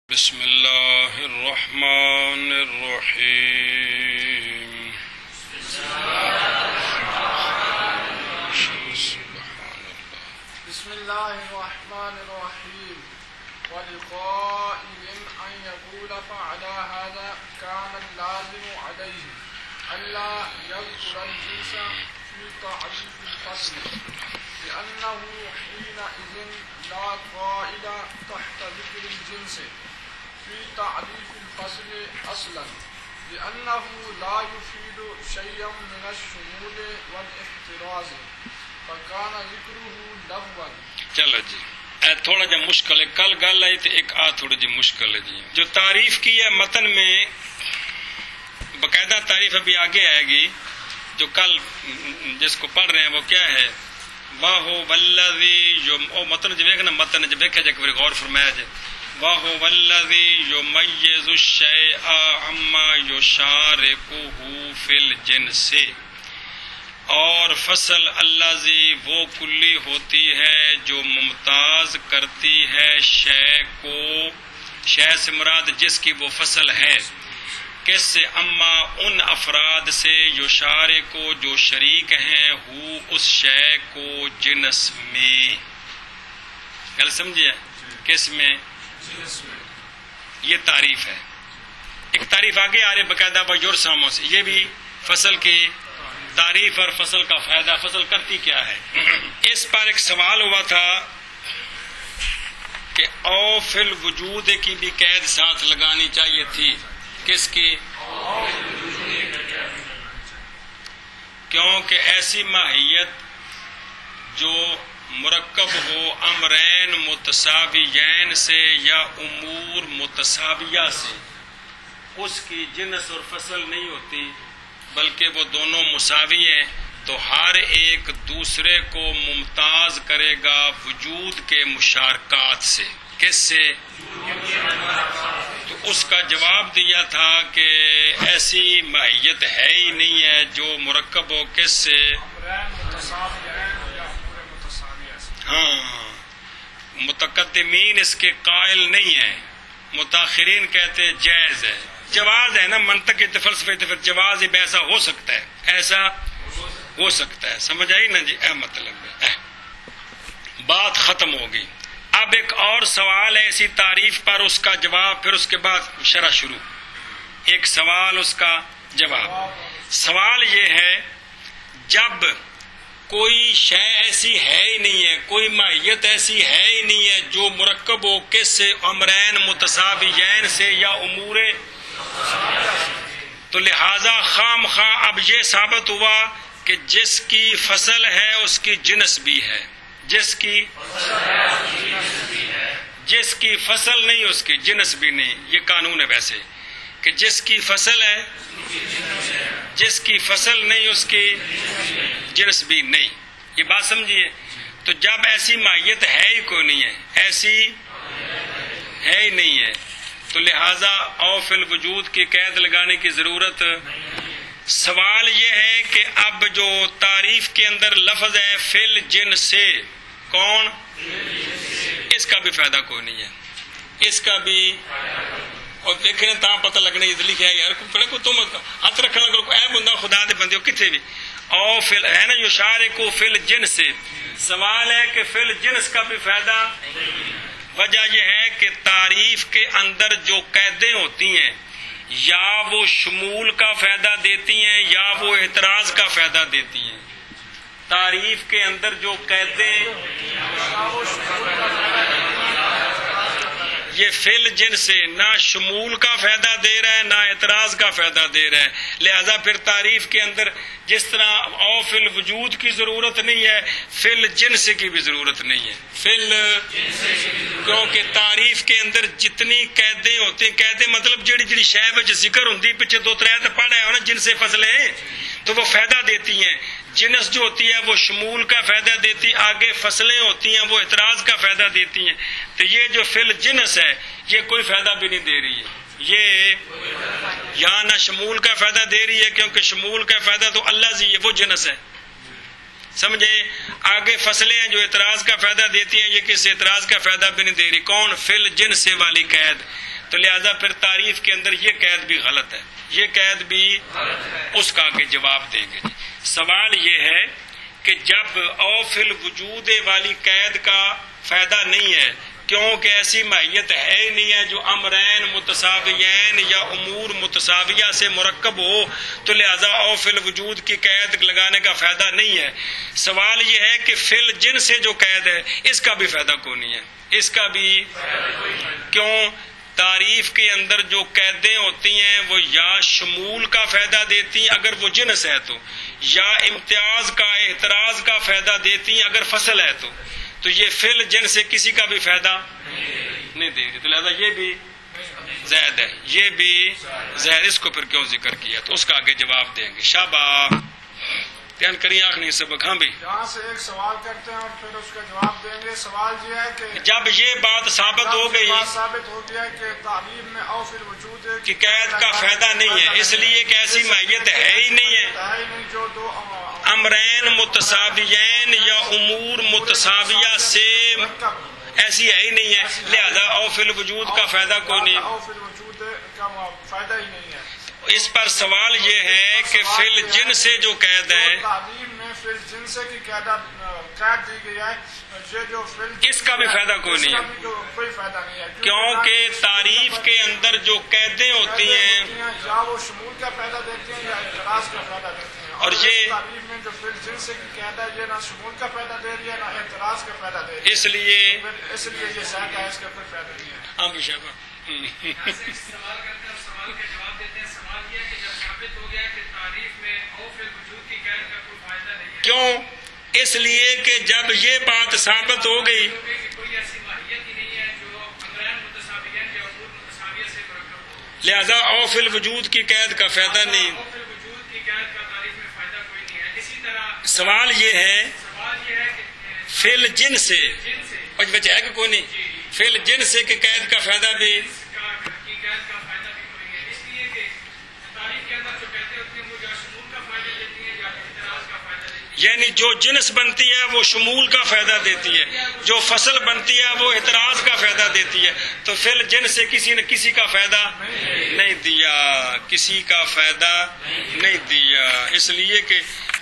بسم اللہ الرحمن الرحیم بسم الله الرحمن الرحيم ولقائل أن يقول فعلى هذا كان اللازم عليه ألا يذكر الجنس في تعريف الفصل لأنه حينئذ لا قائل تحت ذكر الجنس في تعريف الفصل أصلا لأنه لا يفيد شيئا من الشمول والاحتراز فكان ذكره لغوا. چلو جی تھوڑا جا مشکل ہے، کل گل آئی تو ایک تھوڑی جی مشکل ہے جی. جو تعریف کی ہے متن میں باقاعدہ تعریف ابھی آگے آئے گی، جو کل جس کو پڑھ رہے ہیں وہ کیا ہے، واہو والذی جو متن جو دیکھنا متن جو دیکھا جائے کہ غور فرمایا جائے، واہو والذی یمیز الشیء عما یشارکہ فی الجنس، اور فصل الذی وہ کلی ہوتی ہے جو ممتاز کرتی ہے شے کو، شے سے مراد جس کی وہ فصل ہے، کس سے، اما ان افراد سے یشارے کو جو شریک ہیں ہو اس شے کو جنس میں. گل سمجھیے کس میں؟ یہ تعریف ہے. ایک تعریف آگے آ رہی باقاعدہ بجرساموں سے، یہ بھی فصل کی تعریف اور فصل کا فائدہ، فصل کرتی کیا ہے. اس پر ایک سوال ہوا تھا کہ او فی الوجود کی بھی قید ساتھ لگانی چاہیے تھی. کس کی؟ کیونکہ ایسی ماہیت جو مرکب ہو امرین متساویین سے یا امور متساویہ سے، اس کی جنس اور فصل نہیں ہوتی بلکہ وہ دونوں مساوی ہیں، تو ہر ایک دوسرے کو ممتاز کرے گا وجود کے مشارکات سے. کس سے؟ تو اس کا جواب دیا تھا کہ ایسی ماہیت ہے ہی نہیں ہے جو مرکب ہو کس سے؟ ہاں، متقدمین اس کے قائل نہیں ہیں، متاخرین کہتے ہیں جائز ہے. جواز ہے نا، منطق فلسفے جواز بھی ایسا ہو سکتا ہے، ایسا ہو سکتا ہے. سمجھ آئی نا جی؟ مطلب ہے بات ختم ہوگی. اب ایک اور سوال ہے اسی تعریف پر، اس کا جواب، پھر اس کے بعد شرح شروع. ایک سوال اس کا جواب. سوال یہ ہے، جب کوئی شے ایسی ہے ہی نہیں ہے، کوئی ماہیت ایسی ہے ہی نہیں ہے جو مرکب ہو کس سے؟ امرین متساویین سے یا امور، تو لہذا خام خواہ اب یہ ثابت ہوا کہ جس کی فصل ہے اس کی جنس بھی ہے، جس کی فصل نہیں اس کی جنس بھی نہیں. یہ قانون ہے ویسے کہ جس کی فصل ہے، جس کی فصل نہیں اس کی جنس بھی نہیں. یہ بات سمجھیے. تو جب ایسی ماہیت ہے ہی کوئی نہیں ہے، ایسی ہے ہی نہیں ہے، تو لہذا او فی الوجود کی قید لگانے کی ضرورت. سوال یہ ہے کہ اب جو تعریف کے اندر لفظ ہے فی الجنس سے، کون؟ اس کا بھی فائدہ کوئی نہیں ہے، اس کا بھی. اور دیکھیں تا پتہ لگنا یہ لکھا ہے یار کو تم ہاتھ رکھنا کو اے بندہ خدا دے بندے کتنے بھی او فل ہے نا یشارکو فی الجنس سے. سوال ہے کہ فی الجنس کا بھی فائدہ. وجہ یہ ہے کہ تعریف کے اندر جو قیدیں ہوتی ہیں یا وہ شمول کا فائدہ دیتی ہیں یا وہ اعتراض کا فائدہ دیتی ہیں. تعریف کے اندر جو قیدیں، یہ فعل جن سے نہ شمول کا فائدہ دے رہا ہے نہ اعتراض کا فائدہ دے رہا ہے. لہذا پھر تعریف کے اندر جس طرح او فی الوجود کی ضرورت نہیں ہے، فی الجنس کی بھی ضرورت نہیں ہے. کیونکہ تعریف کے اندر جتنی قیدیں ہوتی ہیں، قیدیں مطلب جڑی جڑی شے وچ ذکر ہوندی، پیچھے دو ترے تے پڑھا ہے نا جن سے فصلیں، تو وہ فائدہ دیتی ہیں. جنس جو ہوتی ہے وہ شمول کا فائدہ دیتی، آگے فصلیں ہوتی ہیں وہ اعتراض کا فائدہ دیتی ہیں. تو یہ جو فی الجنس ہے یہ کوئی فائدہ بھی نہیں دے رہی ہے، یہ یہاں نہ شمول کا فائدہ دے رہی ہے کیونکہ شمول کا فائدہ تو اللہ سے وہ جنس ہے. سمجھے؟ آگے فصلیں ہیں جو اعتراض کا فائدہ دیتی ہیں، یہ کس اعتراض کا فائدہ بھی نہیں دے رہی. کون؟ فی الجنس والی قید. تو لہذا پھر تعریف کے اندر یہ قید بھی غلط ہے، یہ قید بھی اس کا آگے جواب دیں گے۔ سوال یہ ہے کہ جب او فی الوجود والی قید کا فائدہ نہیں ہے، کیونکہ ایسی ماہیت ہے ہی نہیں ہے جو امرین متساویین یا امور متساویہ سے مرکب ہو، تو لہذا او فی الوجود کی قید لگانے کا فائدہ نہیں ہے۔ سوال یہ ہے کہ فی الجن سے جو قید ہے اس کا بھی فائدہ کون نہیں ہے، اس کا بھی کیوں؟ تعریف کے اندر جو قیدیں ہوتی ہیں وہ یا شمول کا فائدہ دیتی ہیں اگر وہ جنس ہے تو، یا امتیاز کا اعتراض کا فائدہ دیتی ہیں اگر فصل ہے تو یہ فل جن سے کسی کا بھی فائدہ نہیں دے رہی، تو لہذا یہ بھی زائد ہے، یہ بھی زائد، اس کو پھر کیوں ذکر کیا؟ تو اس کا آگے جواب دیں گے۔ شاباش، دھیان کریے آخری سبق۔ ہاں بھائی، یہاں سے ایک سوال کرتے ہیں اور پھر اس کا جواب دیں گے۔ سوال یہ ہے کہ جب یہ بات ثابت ہو گئی ثابت ہو گیا کہ تعلیم میں او فی الوجود کہ قید کا فائدہ نہیں ہے، اس لیے کہ ایسی ماہیت ہے ہی نہیں ہے، جو دو امرین متساویین یا امور متساویہ سے ایسی ہے ہی نہیں ہے، لہذا او فی الوجود کا فائدہ کوئی نہیں۔ او فی الوجود کا فائدہ ہی نہیں ہے۔ اس پر سوال یہ ہے کہ فی الجن سے جو قید ہے تعلیم میں فی الجن سے کی قید دی گئی ہے، یہ جو اس کا بھی فائدہ کوئی نہیں ہے، کوئی فائدہ نہیں ہے، کیونکہ تعریف کے اندر جو قیدیں ہوتی ہیں یا وہ شمول کا فائدہ دیتی ہیں یا اعتراض کا فائدہ دیتی ہیں، اور یہ تعلیم میں جو فی الجن سے کی قید ہے یہ نہ شمول کا فائدہ دے رہی ہے نہ اعتراض کا فائدہ دے رہی ہے، اس لیے یہ زائد ہے، اس کا کوئی فائدہ نہیں ہے۔ ہاں بھی شاباش۔ سوال کرتے ہیں اور سوال کا جواب دیتے ہیں۔ سوال یہ ہے کہ جب ثابت ہو گیا کہ تعریف میں او فی الوجود کی قید کا کوئی فائدہ نہیں ہے، کیوں؟ اس لیے کہ جب یہ بات ثابت ہو گئی کہ کوئی ایسی ماہیت ہی نہیں ہے جو امرین متساویین یا امور متساویہ سے مرکب ہو، لہذا او فی الوجود کی قید کا فائدہ نہیں۔ او فی الوجود کی قید کا تعریف میں فائدہ کوئی نہیں ہے۔ اسی طرح سوال یہ ہے سوال یہ ہے کہ فی الجن سے جن سے کچھ بچہ ہے کہ کوئی نہیں، فی الجن سے کہ قید کا فائدہ بھی کی قید کا فائدہ بھی کوئی نہیں ہے، اس لیے کہ تعریف کے اندر جو کہتے ہوتے ہیں وہ یا شمول کا فائدہ دیتی ہے یا اعتراض کا فائدہ دیتی ہے، یعنی جو جنس بنتی ہے وہ شمول کا فائدہ دیتی ہے، جو فصل بنتی ہے وہ اعتراض کا فائدہ دیتی ہے، تو فی الجن سے کسی نے کسی کا فائدہ نہیں دیا، کسی کا فائدہ نہیں دیا، اس لیے کہ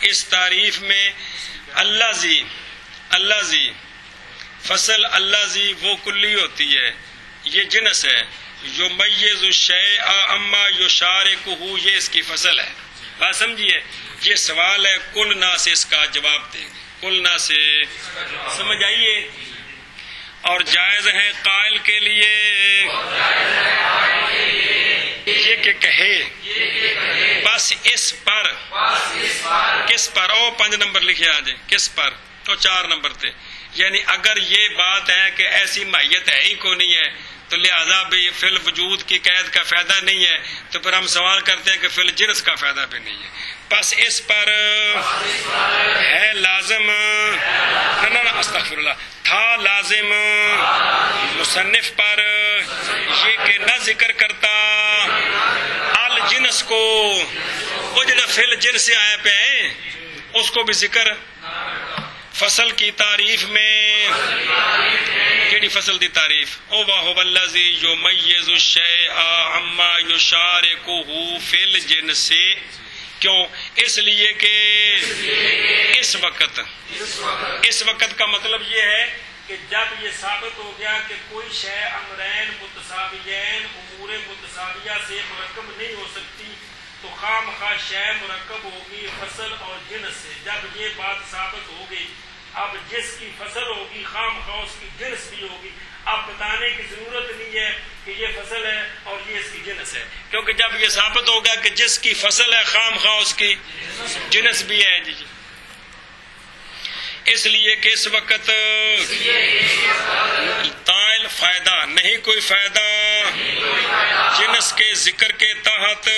اس تعریف میں اللہ زی فصل اللہ زی وہ کلی ہوتی ہے، یہ جنس ہے، یمیز الشیء اما یشارکہ، یہ اس کی فصل ہے۔ بات سمجھیے، یہ سوال ہے کلنا سے، اس کا جواب دیں گے، کلنا سے سمجھ آئیے۔ اور جائز ہے قائل کے لیے یہ کہ کہے بس اس پر، کس پر؟ او 5 نمبر لکھے آ جائیں، کس پر؟ تو 4 نمبر تھے، یعنی اگر یہ بات ہے کہ ایسی ماہیت ہے ہی کو نہیں ہے تو لہذا بھی فی الوجود کی قید کا فائدہ نہیں ہے، تو پھر ہم سوال کرتے ہیں کہ فی الجنس کا فائدہ بھی نہیں ہے، بس اس پر ہے لازم، نہ استغفر اللہ، تھا لازم مصنف پر یہ کہ نہ ذکر کرتا الجنس کو، وہ جو فی الجنس سے آئے پہ ہیں اس کو بھی ذکر فصل کی تعریف میں، کیڑی فصل دی تعریف؟ او واہ الذی یمیز الشیء عما یشارکہ فی الجنس، کیوں؟ اس لیے کہ اس وقت کا مطلب یہ ہے کہ جب یہ ثابت ہو گیا کہ کوئی شے امرین متساویین امور متساویہ سے مرکب نہیں ہو سکتی تو خام خواہ شے مرکب ہوگی فصل اور جنس سے۔ جب یہ بات ثابت ہو گئی، اب جس کی فصل ہوگی خام خواہ اس کی جنس بھی ہوگی، اب بتانے کی ضرورت نہیں ہے کہ یہ فصل ہے اور یہ اس کی جنس ہے، کیونکہ جب یہ ثابت ہو گیا کہ جس کی فصل ہے خام خواہ اس کی جنس بھی ہے۔ جی اس لیے کہ اس وقت تائل فائدہ نہیں، کوئی فائدہ جنس کے ذکر کے تحت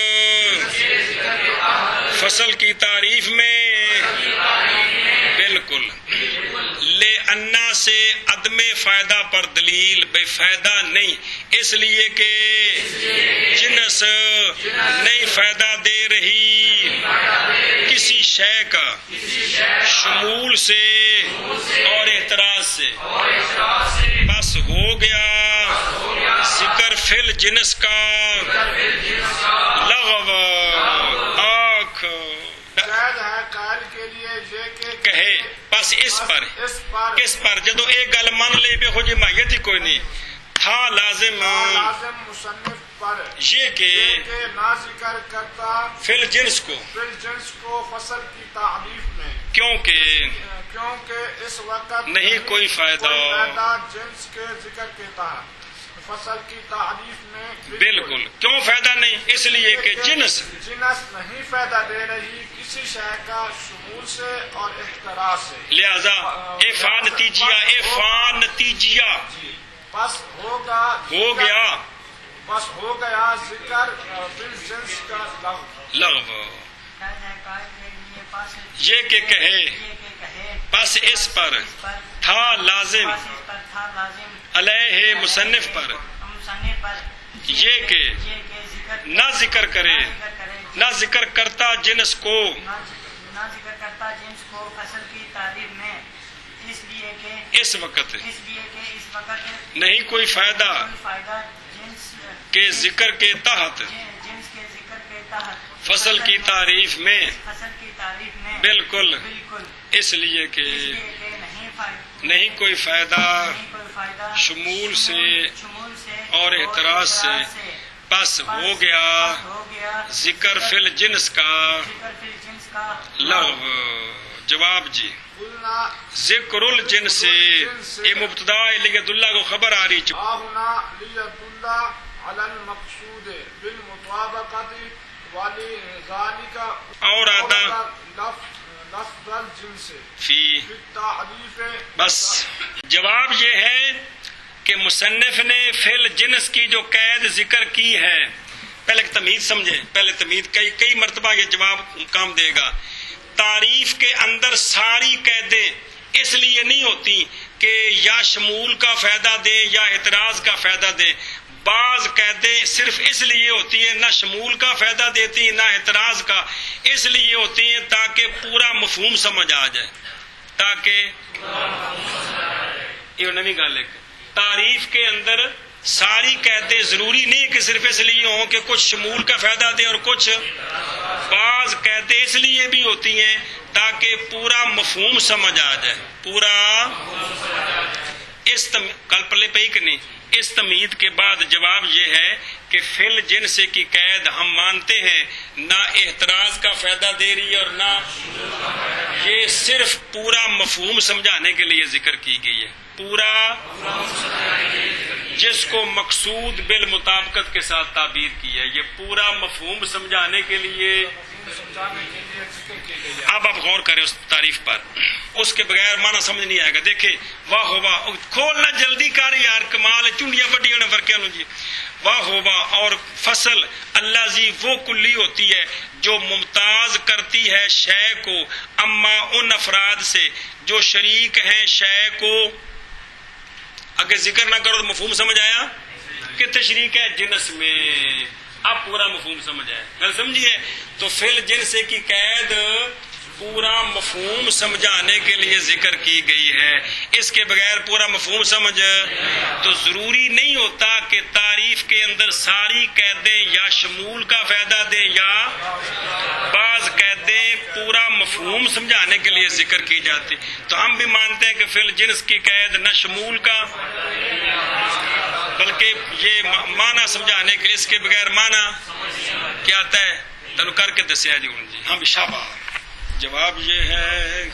فصل کی تعریف میں بالکل لے انا سے عدم فائدہ پر دلیل، بے فائدہ نہیں، اس لیے کہ جنس نہیں فائدہ دے رہی کسی شے کا شمول سے اور اعتراض سے، بس ہو گیا ذکر فی فل جنس کا لغو آنکھ جائز ہے قائل کے لیے یہ کہ کہے بس اس پر کس پر جدو ایک گل من لے بے خود ماہیت ہی کوئی نہیں تھا لازم لازم مصنف پر یہ کہ نہ ذکر کرتا فل جنس کو فل جنس کو فصل کی تعریف میں کیونکہ اس وقت نہیں کوئی فائدہ جنس کے ذکر کے تحت فصل کی تعریف میں بالکل کیوں فائدہ نہیں اس لیے کہ جنس نہیں فائدہ دے رہی کسی شے کا شمول سے اور احتراز سے لہذا افان نتیجیہ بس ہو گیا ذکر فل جنس کا لغو یہ کہ کہے بس اس پر تھا لازم علیہ مصنف پر یہ کہ نہ ذکر کرے نہ ذکر کرتا جنس کو فصل کی تعریف میں اس لیے اس وقت نہیں کوئی فائدہ کے ذکر کے تحت فصل کی تعریف میں بالکل اس لیے کہ نہیں کوئی فائدہ شمول سے اور اعتراض سے بس ہو گیا ذکر فل جنس کا لغو جواب جی ذکر الجنس سے یہ مبتدا لیت اللہ کو خبر آ رہی اور آدھا فی بس جواب یہ ہے کہ مصنف نے فعل جنس کی جو قید ذکر کی ہے پہلے تمید سمجھے پہلے تمید کئی مرتبہ یہ جواب کام دے گا تعریف کے اندر ساری قیدیں اس لیے نہیں ہوتی کہ یا شمول کا فائدہ دیں یا اعتراض کا فائدہ دیں بعض قیدیں صرف اس لیے ہوتی ہیں نہ شمول کا فائدہ دیتی نہ اعتراض کا اس لیے ہوتی ہیں تاکہ پورا مفہوم سمجھ آ جائے تاکہ یہ نئی گل ہے تعریف کے اندر ساری قیدیں ضروری نہیں کہ صرف اس لیے ہوں کہ کچھ شمول کا فائدہ دیں اور کچھ بعض قیدیں اس لیے بھی ہوتی ہیں تاکہ پورا مفہوم سمجھ آ جائے پورا اس کل پلے پہ ہی کہ نہیں اس تمہید کے بعد جواب یہ ہے کہ فل جنس کی قید ہم مانتے ہیں نہ احتراز کا فائدہ دے رہی اور نہ یہ صرف پورا مفہوم سمجھانے کے لیے ذکر کی گئی ہے پورا جس کو مقصود بالمطابقت کے ساتھ تعبیر کی ہے یہ پورا مفہوم سمجھانے کے لیے اب آپ غور کریں اس تعریف پر اس کے بغیر معنی سمجھ نہیں آئے گا دیکھیں واہ واہ کھولنا جلدی کر یار کمال چنڈیاں بڑیاں فرقیاں جی واہ واہ اور فصل اللہ زی وہ کلی ہوتی ہے جو ممتاز کرتی ہے شے کو اما ان افراد سے جو شریک ہیں شے کو اگر ذکر نہ کرو تو مفہوم سمجھ آیا کہ تشریک ہے جنس میں اب پورا مفہوم سمجھ آیا گل سمجھیے تو فل جنس کی قید پورا مفہوم سمجھانے کے لیے ذکر کی گئی ہے اس کے بغیر پورا مفہوم سمجھ تو ضروری نہیں ہوتا کہ تعریف کے اندر ساری قیدیں یا شمول کا فائدہ دیں یا بعض قیدیں پورا مفہوم سمجھانے کے لیے ذکر کی جاتی تو ہم بھی مانتے ہیں کہ فل جنس کی قید نہ شمول کا بلکہ یہ معنی سمجھانے کے اس کے بغیر معنی کیا آتا ہے تنو کر کے دسیا جی ہم شابہ جواب یہ ہے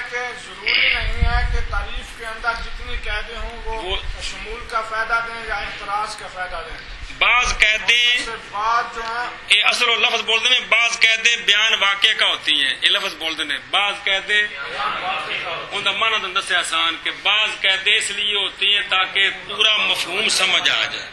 کہ ضروری نہیں ہے کہ تعریف کے اندر جتنی قیدیں ہوں وہ شمول کا فائدہ دیں یا اعتراض کا فائدہ دیں بعض قیدیں بعض جو ہیں یہ اصل و لفظ بولتے ہیں بعض قیدیں بیان واقعے کا ہوتی ہیں یہ لفظ بولتے ہیں بعض قیدیں ان کا معنی تو دسے آسان کہ بعض قیدیں اس لیے ہوتی ہیں تاکہ پورا مفہوم سمجھ آ جائے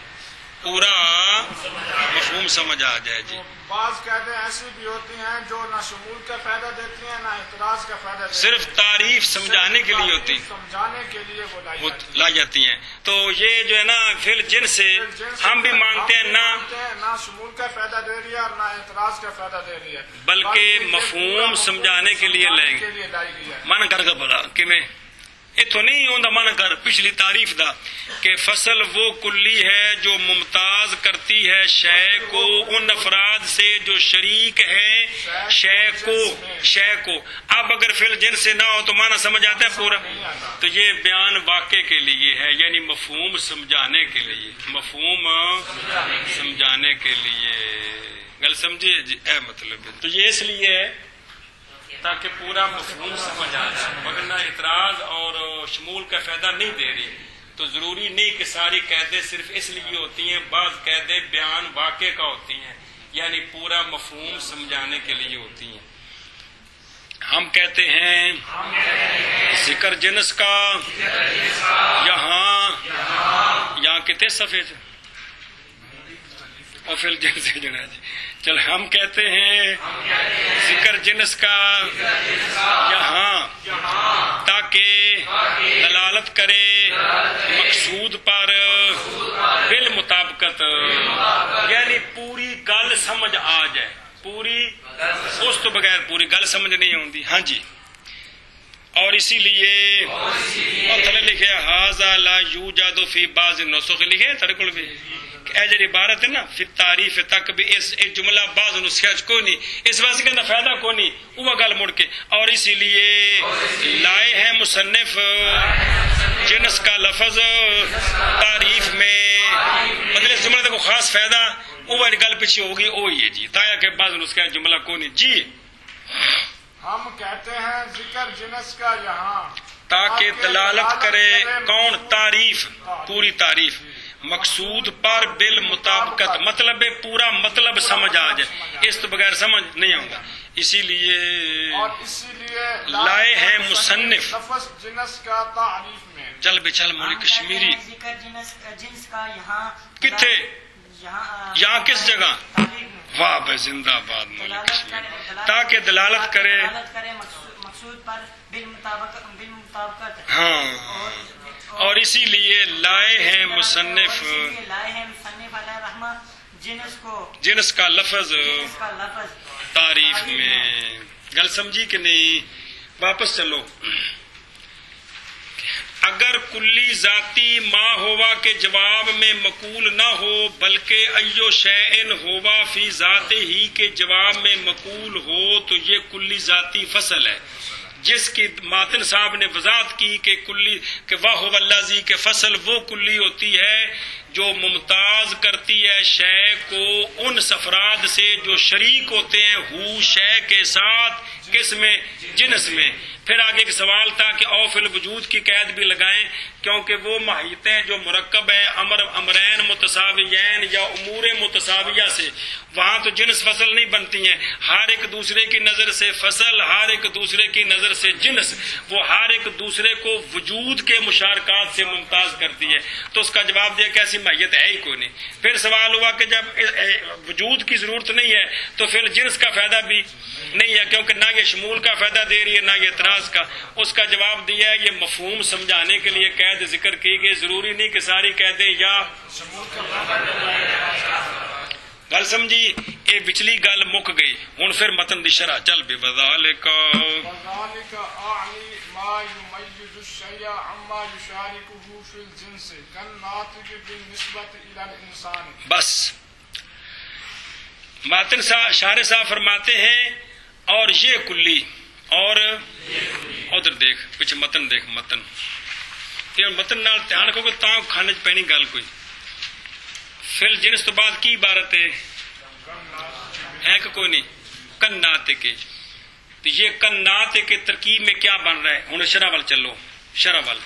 پورا مفہوم سمجھ آ جائے جی بعض قیدیں ایسی بھی ہوتی ہیں جو نہ شمول کا فائدہ دیتی ہیں نہ اعتراض کا فائدہ دیتی ہیں صرف تعریف سمجھانے کے لیے ہوتی سمجھانے کے لیے وہ لائی جاتی ہیں تو یہ جو ہے نا فل جنس سے ہم بھی مانتے ہیں نہ شمول کا فائدہ دے رہی ہے اور نہ اعتراض کا فائدہ دے رہی ہے بلکہ مفہوم سمجھانے کے لیے لائیں گے من کر کے بولا کہ میں اتوں نہیں اوندا من کر پچھلی تعریف دا کہ فصل وہ کلی ہے جو ممتاز کرتی ہے شے کو ان افراد سے جو شریک ہیں شے کو اب اگر فعل جنس سے نہ ہو تو معنی سمجھ آتا ہے پورا. تو یہ بیان واقع کے لیے ہے، یعنی مفہوم سمجھانے کے لیے، مفہوم سمجھانے کے لیے. گل سمجھیے جی، اے مطلب تو یہ اس لیے ہے تاکہ پورا مفہوم سمجھ آ جائے، ورنہ اعتراض اور شمول کا فائدہ نہیں دے رہی. تو ضروری نہیں کہ ساری قیدیں صرف اس لیے ہوتی ہیں، بعض قیدیں بیان واقع کا ہوتی ہیں، یعنی پورا مفہوم سمجھانے کے لیے ہوتی ہیں. ہم کہتے ہیں ذکر جنس کا یہاں کتنے صفحے سے اور پھر جنس سے جنا جی. چل ہم کہتے ہیں ذکر جنس کا یہاں تاکہ دلالت کرے مقصود پر بالمطابقت، یعنی پوری گل سمجھ آ جائے. پوری اس تو بغیر پوری گل سمجھ نہیں آتی. ہاں جی، اور اسی لیے اور تھلے لکھے ھذا لا یوجد فی بعض النسخ، لکھے تھڑے کول بھی اے جڑی عبارت ہے نا فی تعریف تک بھی اس جملہ بعض نسخے کوئی نہیں، اس واسطے کہنا فائدہ کوئی نہیں وہ گل مڑ کے. اور اسی لیے لائے ہیں مصنف جنس کا لفظ تعریف میں، مطلب اس جملے کا کوئی خاص فائدہ وہ گل پیچھے ہوگی وہی ہے جی، تایا کہ بعض نسخے جملہ کوئی نہیں جی. ہم کہتے ہیں ذکر جنس کا یہاں تاکہ دلالت کرے کون؟ تعریف، پوری تعریف مقصود پر بالمطابقت، مطلب پورا مطلب سمجھ آ جائے، اس تو بغیر سمجھ نہیں آؤں گا. اسی لیے لائے ہیں مصنف لفظ جنس کا تعریف میں. چل بے چل مولی کشمیری ذکر جنس کا یہاں کتنے یہاں کس جگہ؟ واہ بے زندہ باد مولی کشمیری. تاکہ دلالت کرے مقصود پر بالمطابقت. ہاں، اور اسی لیے لائے ہیں مصنف علیہ رحمہ جنس کا لفظ تعریف میں. گل سمجھی کہ نہیں؟ واپس چلو. اگر کلی ذاتی ما ہوا کے جواب میں مقول نہ ہو بلکہ ایو شیئن ہوا فی ذات ہی کے جواب میں مقول ہو تو یہ کلی ذاتی فصل ہے، جس کی ماتن صاحب نے وضاحت کی کہ کلی کہ واہ واللذی کے فصل وہ کلی ہوتی ہے جو ممتاز کرتی ہے شے کو ان افراد سے جو شریک ہوتے ہیں ہو شے کے ساتھ، کس میں؟ جنس میں. پھر آگے ایک سوال تھا کہ او فی الوجود کی قید بھی لگائیں، کیونکہ وہ ماہیتیں جو مرکب ہیں امرین متساویین یا امور متساویہ سے، وہاں تو جنس فصل نہیں بنتی ہیں. ہر ایک دوسرے کی نظر سے فصل، ہر ایک دوسرے کی نظر سے جنس، وہ ہر ایک دوسرے کو وجود کے مشارکات سے ممتاز کرتی ہے. تو اس کا جواب دیا کہ ایسی ماہیت ہے ہی کوئی نہیں. پھر سوال ہوا کہ جب وجود کی ضرورت نہیں ہے تو پھر جنس کا فائدہ بھی نہیں ہے، کیونکہ نہ یہ شمول کا فائدہ دے رہی ہے نہ یہ اعتراض کا. اس کا جواب دیا ہے یہ مفہوم سمجھانے کے لیے قید ذکر کی گئی، ضروری نہیں کہ ساری قیدیں یا گل سمجھی. اے بچلی گل مک گئی. ہن پھر متن دی شرح چل بے وذالک ما يميز الشيء عما يشاركه في الجنس كالناطق بالنسبة إلى الإنسان. بس ماتن شارح صاحب فرماتے ہیں اور یہ کلی اور ادھر دیکھ پیچھے متن دیکھ، متن نال دھیان رکھو کہ تاں کھانے پینی گل کوئی. فل جنس تو بعد کی عبارت ہے کہ کوئی نہیں؟ کناتے کے. تو یہ کناتے کے ترکیب میں کیا بن رہا ہے؟ انہیں شرح وال چلو. شرح وال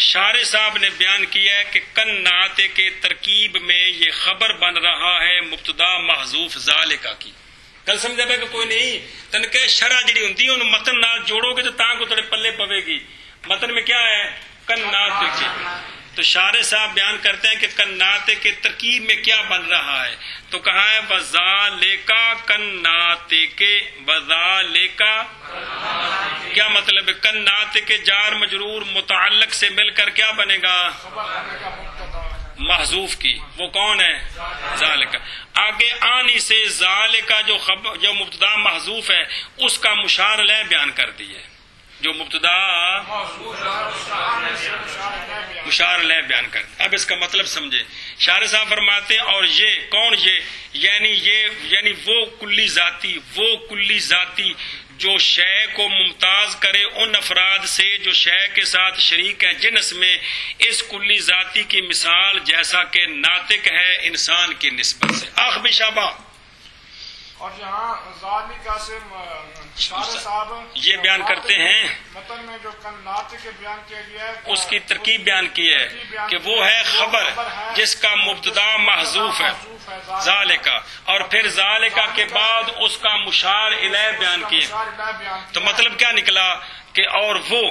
شارح صاحب نے بیان کیا ہے کہ کناتے کے ترکیب میں یہ خبر بن رہا ہے مبتدا محذوف ذالکا کی. گل سمجھا پہ کہ کوئی نہیں؟ تنکہ شرح جڑی ہوندی ہے انہوں متن نال جوڑو گے تو تاں کو تڑے پلے پوے گی. متن میں کیا ہے؟ کناتے کے. تو شارح صاحب بیان کرتے ہیں کہ کناتے کے ترکیب میں کیا بن رہا ہے. تو کہا ہے وذالکا کناتے کے. وذالکا کیا مطلب ہے؟ کناتے کے جار مجرور متعلق سے مل کر کیا بنے گا؟ محذوف کی. وہ کون ہے؟ ذالکا. آگے آنی سے ذالکا جو مبتدا محذوف ہے اس کا مشار الیہ بیان کر دی ہے. جو مبتدا مشار لے بیان کرتے. اب اس کا مطلب سمجھے. شارح صاحب فرماتے ہیں اور یہ کون یہ یعنی وہ کلی ذاتی جو شے کو ممتاز کرے ان افراد سے جو شے کے ساتھ شریک ہیں جنس میں. اس کلی ذاتی کی مثال جیسا کہ ناطق ہے انسان کی نسبت سے. آخ بھی شابہ. اور یہاں ذالکہ سے شارح صاحب یہ بیان کرتے ہیں متن میں جو ناطق کے بیان کیا گیا ہے اس کی ترکیب بیان کی ہے کہ وہ ہے خبر جس کا مبتدا محذوف ہے ذالکہ، اور پھر ذالکہ کے بعد اس کا مشار الیہ بیان کیا. تو مطلب کیا نکلا کہ اور وہ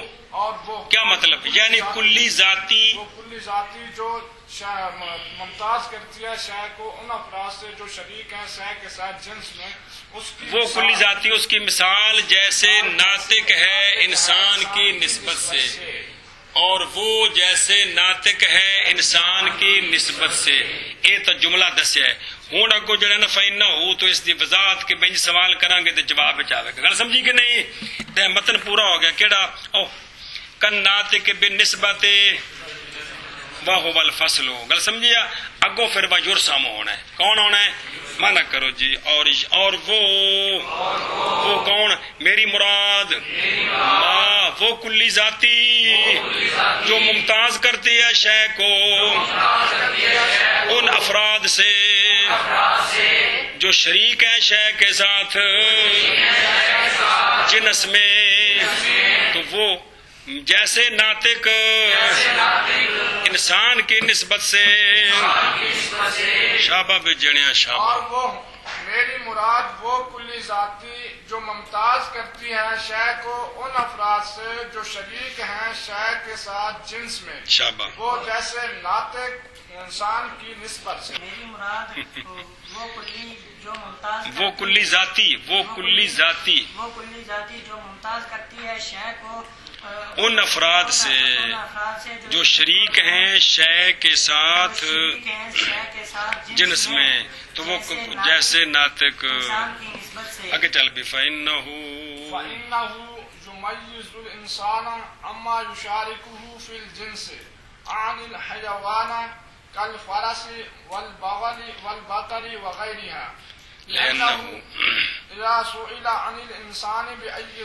کیا مطلب یعنی کلی ذاتی جو ممتاز کرتی ہے شے کو ان افراد سے جو شریک ہیں شے کے ساتھ جنس میں. وہ کلی ذاتی اس کی مثال جیسے ناطق ہے انسان کی نسبت سے، اور وہ جیسے ناطق ہے انسان کی نسبت سے. یہ تو جملہ دسیا ہے. ہوں اگو جڑا نا فائن نہ ہو تو اس کی وضاحت کے بنج سوال کریں گے تو جواب آئے گا. گل سمجھی کہ نہیں؟ تے متن پورا ہو گیا. کیڑا کن ناطق بالنسبت وَهُوَ الْفَصْلُ. گل سمجھیا؟ اگو پھر وہ یرسم ہونا ہے. کون ہونا ہے؟ مانا کرو جی. اور وہ کون؟ میری مراد وہ کلی ذاتی جو ممتاز کرتی ہے شے کو ان افراد سے جو شریک ہیں شے کے ساتھ جنس میں. تو وہ جیسے ناطق انسان کی نسبت سے شابہ بجنیا شابہ. اور وہ میری مراد وہ کلی ذاتی جو ممتاز کرتی ہے شے کو ان افراد سے جو شریک ہیں شے کے ساتھ جنس میں. شابہ. وہ جیسے ناطق انسان کی نسبت سے. میری مراد وہ کلی ذاتی جو ممتاز کرتی ہے شے کو ان افراد سے جو شریک ہیں شے کے ساتھ جنس میں. تو وہ جیسے ناطق آگے چل بھی فَإِنَّهُ يُمَيِّزُ الْإِنسَانَ عَمَّا يُشَارِكُهُ فِي الْجِنسِ عَنِ الْحَيَوَانِ كَالْفَرَسِ وَالْبَغَلِ وَالْبَقَرِ وَغَيْرِهَا لأنه إذا سئل عن الإنسان بأي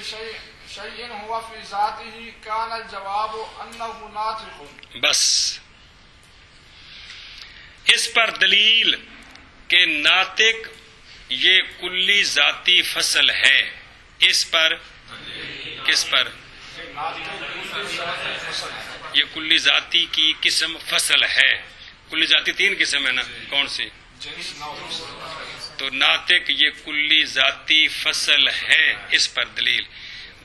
شيء هو في ذاته كان الجواب أنه ناطق. بس اس پر دلیل کہ ناطق یہ کلی ذاتی فصل ہے. اس پر کس پر؟ یہ کلی ذاتی کی قسم فصل ہے. کلی ذاتی 3 قسم ہے نا. کون سی؟ تو ناطق یہ کلی ذاتی فصل ہے. اس پر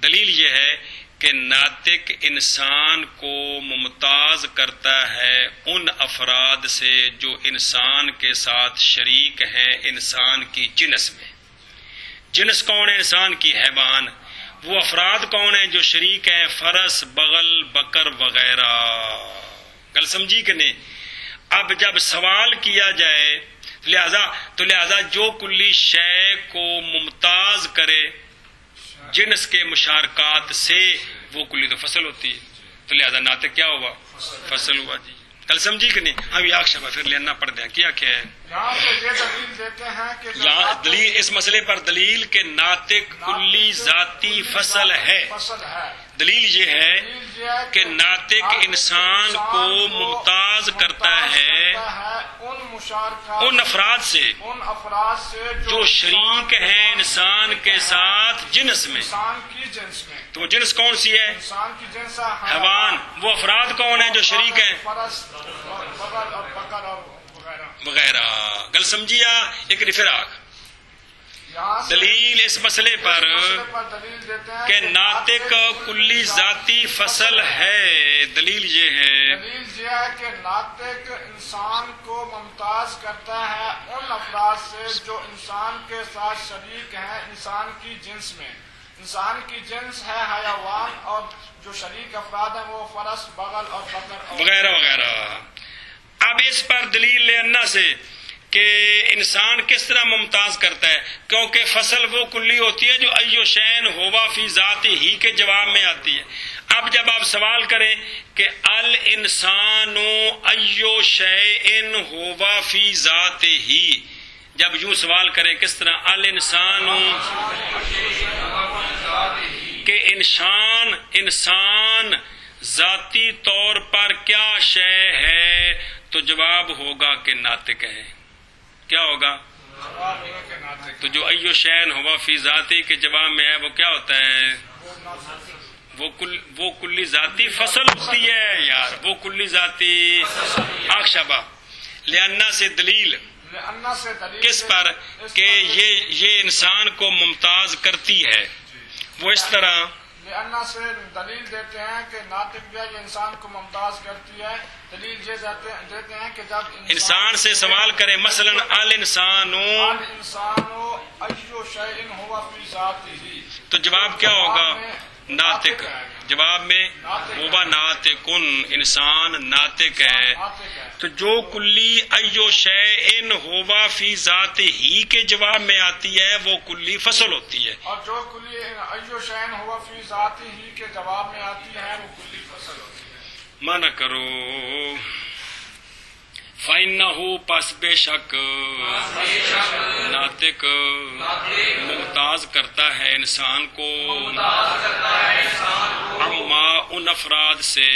دلیل یہ ہے کہ ناطق انسان کو ممتاز کرتا ہے ان افراد سے جو انسان کے ساتھ شریک ہیں انسان کی جنس میں. جنس کون ہے؟ انسان کی حیوان. وہ افراد کون ہیں جو شریک ہیں؟ فرس، بغل، بکر وغیرہ. گل سمجھی کہ نہیں؟ اب جب سوال کیا جائے لہذا جو کلی شے کو ممتاز کرے جنس کے مشارکات سے وہ کلی تو فصل ہوتی ہے. تو لہذا ناطق کیا ہوا؟ فصل ہوا. جی کل سمجھی کہ نہیں؟ اب یہ شبہ پھر لینا پڑ دیں. کیا ہے یہاں دلیل اس مسئلے پر دلیل کہ ناطق کلی ذاتی فصل ہے. دلیل یہ ہے کہ ناطق انسان کو ممتاز کرتا ہے ان افراد سے جو شریک ہیں انسان کے ساتھ جنس میں. تو وہ جنس کون سی ہے؟ حیوان. وہ افراد کون ہیں جو شریک ہیں؟ وغیرہ. گل سمجھیا؟ ایک رفراق دلیل اس مسئلے پر کہ ناطق کلی ذاتی فصل ہے. دلیل یہ ہے کہ ناطق انسان کو ممتاز کرتا ہے ان افراد سے جو انسان کے ساتھ شریک ہیں انسان کی جنس میں. انسان کی جنس ہے حیوان اور جو شریک افراد ہیں وہ فرس، بغل اور بکر وغیرہ وغیرہ. اب اس پر دلیل لینا سے کہ انسان کس طرح ممتاز کرتا ہے، کیونکہ فصل وہ کلی ہوتی ہے جو ایو شین ہوا فی ذات ہی کے جواب میں آتی ہے۔ اب جب آپ سوال کریں کہ الانسان ایو شیء ہوا فی ذات ہی، جب یوں سوال کریں کس طرح الانسان، کہ انسان ذاتی طور پر کیا شے ہے، تو جواب ہوگا کہ ناطق ہے۔ کیا ہوگا؟ تو جو ایو شین ہوا فی ذاتی کے جواب میں ہے وہ کیا ہوتا ہے؟ وہ کلی ذاتی فصل ہوتی ہے یار، وہ کلی ذاتی اکشبہ۔ لأنہ سے دلیل کس پر کہ یہ انسان کو ممتاز کرتی ہے، وہ اس طرح لأنہ سے دلیل دیتے ہیں کہ ناطق جو ہے یہ انسان کو ممتاز کرتی ہے۔ دلیل یہ دیتے ہیں کہ جب انسان سے سوال کریں مثلا الانسان ایو شیء ہوا فی ذاتہ، تو جواب کیا ہوگا؟ ناطق۔ جواب میں ہوا ناطقن، انسان ناطق ہے۔ تو جو کلی ایو شیء ہوا فی ذات ہی کے جواب میں آتی ہے وہ کلی فصل ہوتی ہے، اور جو کلی ایو شیء ہوا فی ذات ہی کے جواب میں آتی ہے وہ کلی فصل ہوتی ہے۔ منع کرو فَإِنَّهُ پس بے شک ناطق ممتاز کرتا ہے انسان کو اما ان افراد سے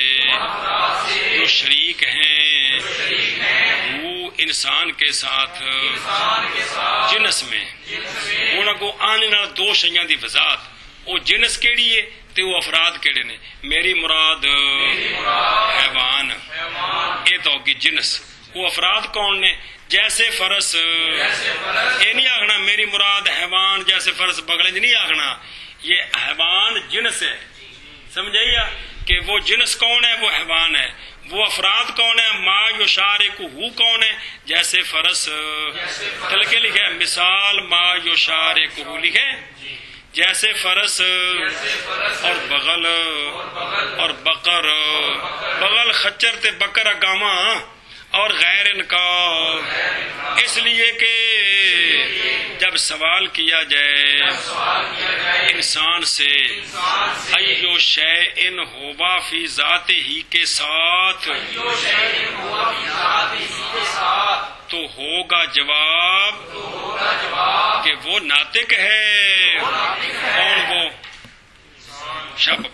جو شریک ہیں وہ انسان کے ساتھ جنس میں، انہوں کو آنے نال دو شیاں دی وضاحت، وہ جنس کیڑی ہے تے وہ افراد کیڑے نے۔ میری مراد حیوان، یہ تو ہوگی جنس۔ وہ افراد کون نے؟ جیسے فرس، یہ نہیں آخنا میری مراد حیوان جیسے فرس بغلیں نہیں آخنا، یہ حیوان جنس ہے، سمجھائیے کہ وہ جنس کون ہے؟ وہ حیوان ہے۔ وہ افراد کون ہے؟ ما یشارکہ کون ہے؟ جیسے فرس، تلکے لکھے مثال ما یشارکہ لکھے، جیسے فرس اور بغل اور بقر، بغل خچر تے بکر گاواں اور غیر ان کا، اس لیے کہ جب سوال کیا جائے انسان سے ایو شیء ہوا فی ذات ہی کے ساتھ تو ہوگا جواب کہ وہ ناطق ہے۔ کون وہ؟ شبہ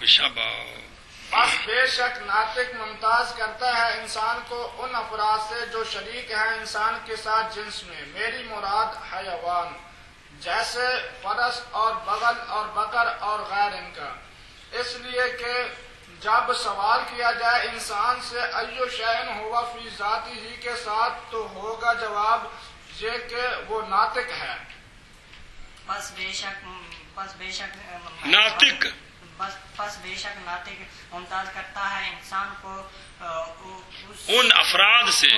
بس بے شک ناطق ممتاز کرتا ہے انسان کو ان افراد سے جو شریک ہیں انسان کے ساتھ جنس میں۔ میری مراد حیوان جیسے فرس اور بغل اور بکر اور غیر ان کا، اس لیے کہ جب سوال کیا جائے انسان سے ایو شیء ہوا فی ذاتی ہی کے ساتھ تو ہوگا جواب یہ کہ وہ ناطق ہے۔ پس بے شک ناطق پس بے شک ناطق ممتاز کرتا ہے انسان کو ان افراد سے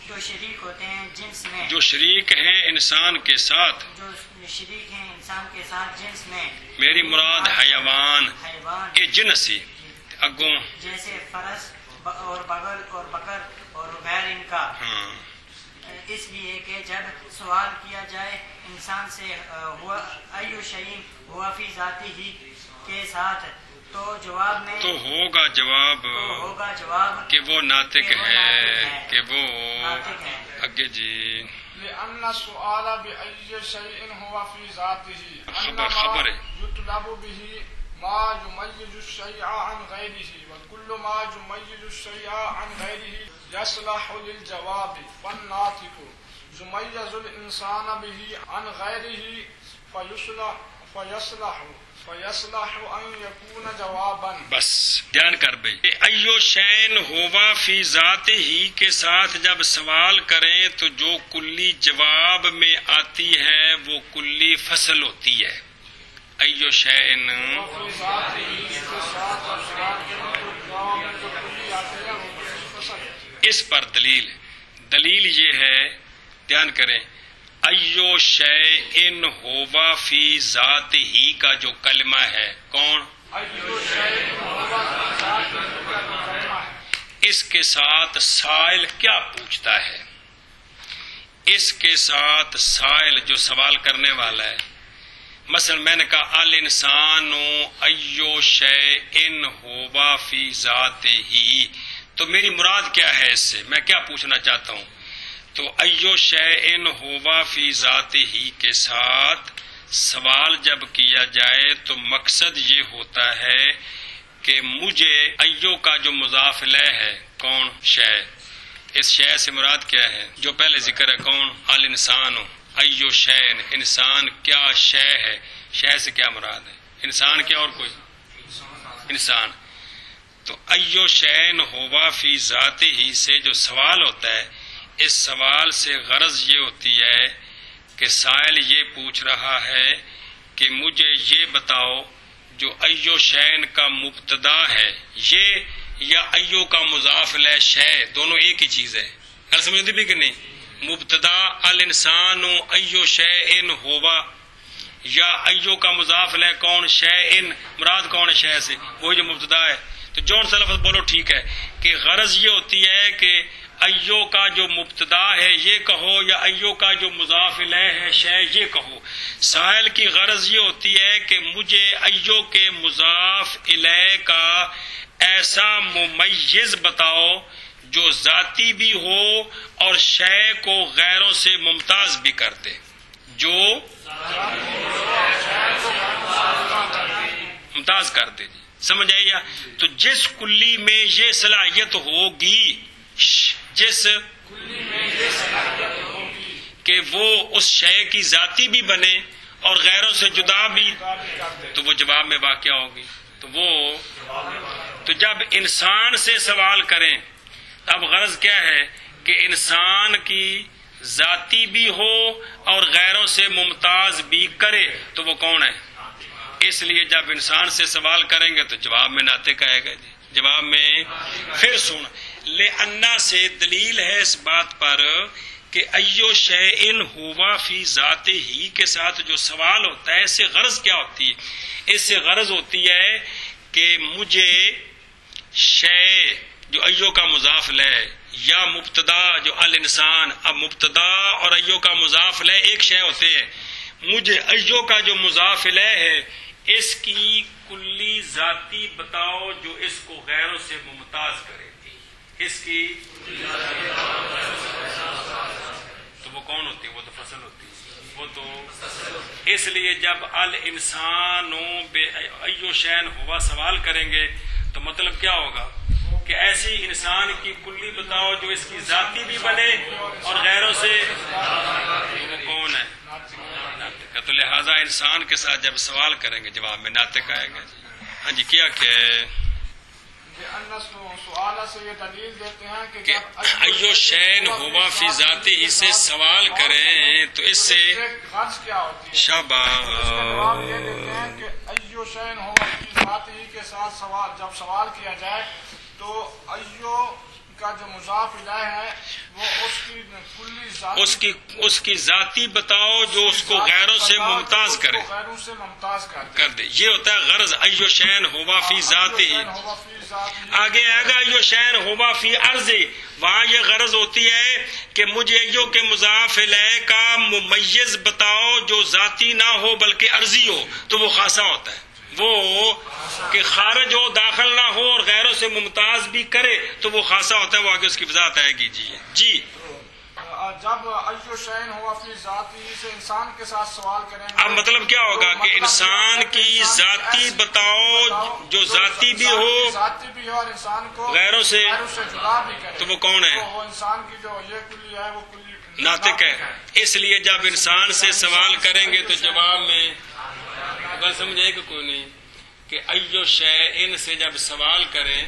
جو شریک ہوتے ہیں جنس میں، جو شریک ہیں انسان کے ساتھ، جو شریک ہیں انسان کے ساتھ جنس میں۔ میری مراد حیوان یہ جنس ہی اگوں، جیسے فرس اور بغل اور بکر اور غیر ان کا۔ اس لیے کہ جب سوال کیا جائے انسان سے ہوا ایو شیء ہوا فی ذاتی ہی کے ساتھ تو جواب میں تو ہوگا جواب کہ وہ ناطق ہے، کہ وہ اگے جی لأن السؤال بأي شيء هو في ذاته خبر يطلب به ما يميز الشيء عن غيره وكل ما يميز الشيء عن غيره يصلح للجواب والناطق يميز الإنسان به عن غيره فيصلح ان يكون جوابا۔ بس دھیان کر بھئی، ایو شین ہوا فی ذات ہی کے ساتھ جب سوال کریں تو جو کلی جواب میں آتی ہے وہ کلی فصل ہوتی ہے۔ ایو شین اس پر دلیل یہ ہے، دھیان کریں، ایو شیء ہوا فی ذات ہی کا جو کلمہ ہے کون؟ اس کے ساتھ سائل کیا پوچھتا ہے؟ اس کے ساتھ سائل جو سوال کرنے والا ہے، مثلا میں نے کہا الانسان ایو شیء ہوا فی ذاتہ، تو میری مراد کیا ہے اس سے، میں کیا پوچھنا چاہتا ہوں؟ تو ایو شیء ہوا فی ذاتہ کے ساتھ سوال جب کیا جائے تو مقصد یہ ہوتا ہے کہ مجھے ایو کا جو مضاف الیہ ہے کون شے، اس شے سے مراد کیا ہے؟ جو پہلے ذکر ہے کون؟ الانسان ایو شیء، انسان کیا شے ہے، شے سے کیا مراد ہے؟ انسان کیا اور کوئی؟ انسان۔ تو ایو شیء ہوا فی ذاتہ سے جو سوال ہوتا ہے، اس سوال سے غرض یہ ہوتی ہے کہ سائل یہ پوچھ رہا ہے کہ مجھے یہ بتاؤ جو ایو شین کا مبتدا ہے یہ یا ایو کا مضاف الیہ شے، دونوں ایک ہی چیز ہے، ہر سمجھتے بھی کہ نہیں؟ مبتدا الانسان ایو شیء ہوا، یا ایو کا مضاف الیہ کون؟ شیء، مراد کون ہے شے سے؟ وہی جو مبتدا ہے۔ تو جون سا لفظ بولو ٹھیک ہے کہ غرض یہ ہوتی ہے کہ ایو کا جو مبتدا ہے یہ کہو یا ایو کا جو مضاف الیہ ہے شے یہ کہو۔ سائل کی غرض یہ ہوتی ہے کہ مجھے ایو کے مضاف الیہ کا ایسا ممیز بتاؤ جو ذاتی بھی ہو اور شے کو غیروں سے ممتاز بھی کر دے، جو ممتاز کر دے۔ سمجھ آئی؟ تو جس کلی میں یہ صلاحیت ہوگی، جس کہ وہ اس شے کی ذاتی بھی بنے اور غیروں سے جدا بھی، تو وہ جواب میں واقع ہوگی۔ تو جب انسان سے سوال کریں، اب غرض کیا ہے کہ انسان کی ذاتی بھی ہو اور غیروں سے ممتاز بھی کرے، تو وہ کون ہے؟ اس لیے جب انسان سے سوال کریں گے تو جواب میں ناطق آئے گا۔ جواب میں پھر سن لِأَنَّا سے دلیل ہے اس بات پر کہ ایو شیء ہوا فی ذاتہ ہی کے ساتھ جو سوال ہوتا ہے، اس سے غرض کیا ہوتی ہے؟ اس سے غرض ہوتی ہے کہ مجھے شے جو ایو کا مضاف الیہ یا مبتدا جو الانسان، اب مبتدا اور ایو کا مضاف الیہ ایک شے ہوتے ہیں، مجھے ایو کا جو مضاف الیہ ہے اس کی کلی ذاتی بتاؤ جو اس کو غیروں سے ممتاز کرے، اس کی تو وہ کون ہوتی ہے؟ وہ تو فصل ہوتی ہے، وہ تو اس لیے جب الانسان بے ایو شین ہوا سوال کریں گے تو مطلب کیا ہوگا کہ ایسی انسان کی کلی بتاؤ جو اس کی ذاتی بھی بنے اور غیروں سے، وہ کون ہے؟ تو لہذا انسان کے ساتھ جب سوال کریں گے جواب میں ناطق آئے گا۔ ہاں جی، کیا کہ سوال سے یہ دلیل دیتے ہیں کہ ایو شین ہوا فی ذاتی، اس سے سوال کریں تو اس سے غرض کیا ہوتی ہے؟ شاباش، جواب یہ دیتے ہیں کہ ایو شین ہوا فی ذاتی کے ساتھ سوال جب سوال کیا جائے تو ایو کا جو مضاف الیہ ہے وہ اس کی کلی ذاتی اس کی ذاتی بتاؤ جو اس کو غیروں سے ممتاز کرے، غیروں سے ممتاز کر دے، یہ ہوتا ہے غرض ایو شین ہوا فی ذاتی۔ آگے آئے گا ایو شین ہوا فی عرضی، وہاں یہ غرض ہوتی ہے کہ مجھے ایو کے مضاف الیہ کا ممیز بتاؤ جو ذاتی نہ ہو بلکہ عرضی ہو، تو وہ خاصا ہوتا ہے، وہ کہ خارج ہو داخل نہ ہو اور غیروں سے ممتاز بھی کرے تو وہ خاصا ہوتا ہے، وہ آگے اس کی وضاحت آئے گی۔ جی جب ایو شین ہوا فی ذاتی سے انسان کے ساتھ سوال کریں گے، اب مطلب کیا ہوگا کہ انسان کی ذاتی بتاؤ جو ذاتی بھی ہو اور انسان کو غیروں سے جدا بھی کرے، تو وہ کون ہے؟ وہ انسان کی جو یہ کلی ہے وہ کلی ناطق ہے۔ اس لیے جب انسان سے سوال کریں گے تو جواب میں اگر سمجھے کہ کوئی نہیں کہ ایو شیء سے جب سوال کریں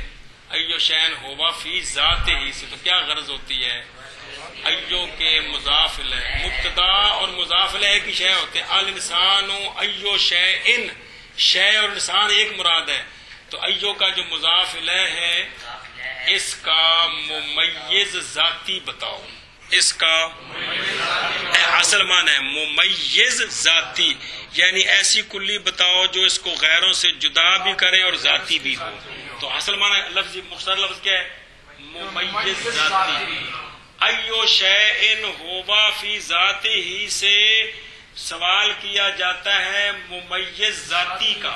ایو شین ہوا فی ذات ہی سے، تو کیا غرض ہوتی ہے؟ ایو کے مضاف الیہ، مبتدا اور مضاف الیہ کی شے ہوتے ہیں۔ الانسان ایو شیء، شے اور انسان ایک مراد ہے، تو ایو کا جو مضاف الیہ ہے اس کا ممیز ذاتی بتاؤ، اس کا اصل معنی ہے ممیز ذاتی، یعنی ایسی کلی بتاؤ جو اس کو غیروں سے جدا بھی کرے اور ذاتی بھی ہو۔ تو اصل معنی لفظ مختصر لفظ کیا ہے؟ ممیز ذاتی۔ ایو شیء ہوا فی ذات ہی سے سوال کیا جاتا ہے ممیز ذاتی کا.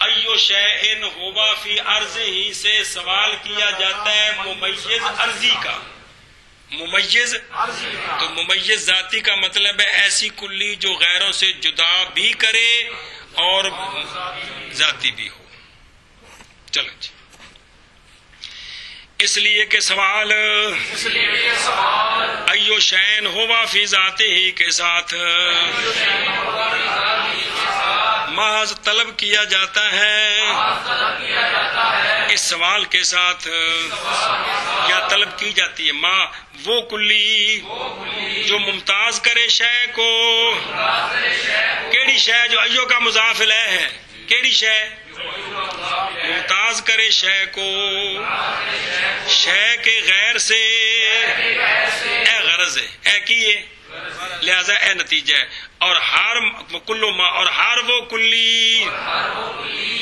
ایو شیء ہوا فی عرض ہی سے سوال کیا جاتا ہے ممیز عرضی کا. ممیز تو ممیز ذاتی کا مطلب ہے ایسی کلی جو غیروں سے جدا بھی کرے اور ذاتی بھی ہو. چلو جی. اس لیے کہ سوال ایو شین ہوا فی ذات ہی کے ساتھ محض طلب کیا جاتا ہے. اس سوال کے ساتھ کیا طلب کی جاتی ہے؟ ماں وہ کلی جو ممتاز کرے شے کو. کیڑی شے؟ جو ایو کا مضاف الیہ ہے. کیڑی شے؟ ممتاز کرے شے کو شے کے غیر سے. اے غرض ہے، اے کی ہے، لہذا اے نتیجہ ہے. اور ہر کلو ما، اور ہر وہ کلی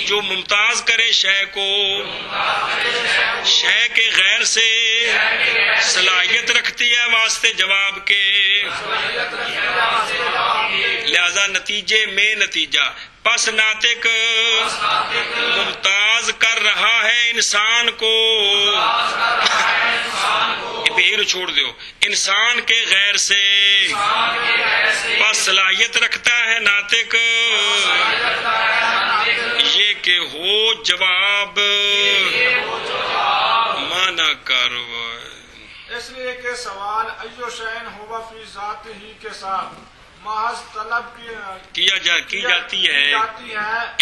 جو ممتاز کرے شے کو شے کے غیر سے صلاحیت رکھتی ہے واسطے جواب کے، لہذا نتیجے میں نتیجہ. پس ناطق ممتاز کر رہا ہے انسان کو. بیر چھوڑ دیو. انسان کے غیر سے پس صلاحیت رکھتا ہے ناطق یہ کہ ہو جواب مانا کارو. اس لیے کہ سوال ایو شین ہوا فی ذات ہی کے ساتھ محض طلب کی جاتی ہے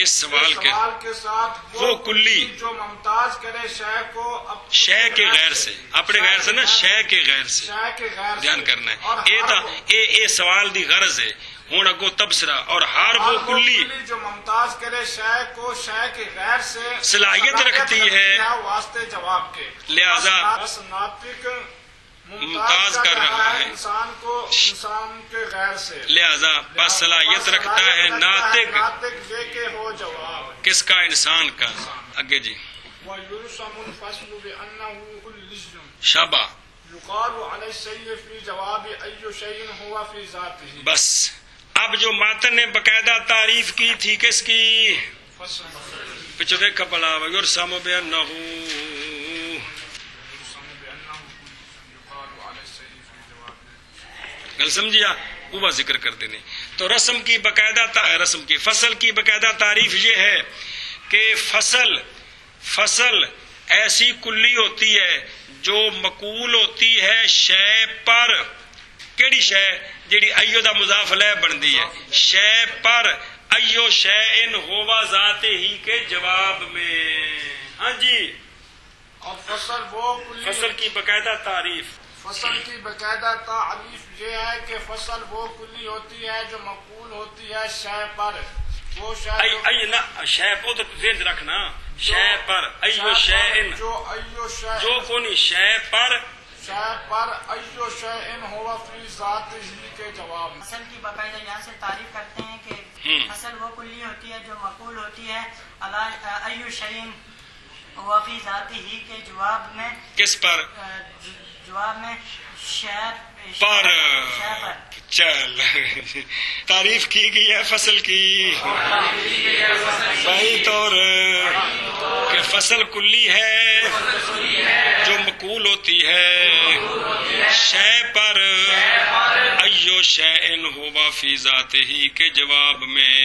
اس سوال کے ساتھ وہ کلی جو ممتاز کرے شے کو شے کے غیر سے. اپنے غیر سے نا، شے کے غیر سے دھیان کرنا ہے. اے سوال دی غرض ہے. ہوں اگو تبصرہ. اور ہر وہ کلی جو ممتاز کرے شے کو شے کے غیر سے صلاحیت رکھتی ہے واسطے جواب کے، لہذا ناطق ممتاز کر رہا ہے انسان کو انسان کے غیر سے، لہذا بس صلاحیت رکھتا ہے ناطق یہ کہ ہو جواب کس کا؟ انسان کا. آگے جی. وَيُرْسَمُ الْفَصْلُ بِأَنَّهُ كُلِّيٌّ شابہ. يُقَالُ عَلَى الشَّيْءِ فِي جَوَابِ أَيُّ شَيْءٍ هُوَ فِي ذَاتِهِ. بس اب جو ماتن نے باقاعدہ تعریف کی تھی کس کی؟ پچھو دیکھا پڑا وَيُرْسَمُ بِأَنَّهُ. گل سمجھیا؟ وہ ذکر کر دینے. تو رسم کی فصل کی باقاعدہ تعریف یہ ہے کہ فصل ایسی کلی ہوتی ہے جو مقول ہوتی ہے شے پر. کیڑی شے؟ جیڑی ایو دا مضاف الیہ بندی ہے. شے پر ایو شیء ہوا ذات ہی کے جواب میں. ہاں جی. اور فصل کی باقاعدہ تعریف. فصل کی باقاعدہ تعریف یہ ہے کہ فصل وہ کلی ہوتی ہے جو مقول ہوتی ہے شے پر. وہ شے کو تو ذہن رکھنا. شے پر ایو شیء جو کونی شے پر ایو شیء ہوا فی ذات ہی کے جواب. فصل کی باقاعدہ یہاں سے تعریف کرتے ہیں کہ فصل وہ کلی ہوتی ہے جو مقول ہوتی ہے ایو شیء ہوا فی ذات ہی کے جواب میں. کس پر؟ جواب میں پر. چل تعریف کی گئی ہے فصل کی صحیح طور کہ فصل کلی ہے جو مقول ہوتی ہے شے پر ایو شیء ہوا فی ذات ہی کے جواب میں.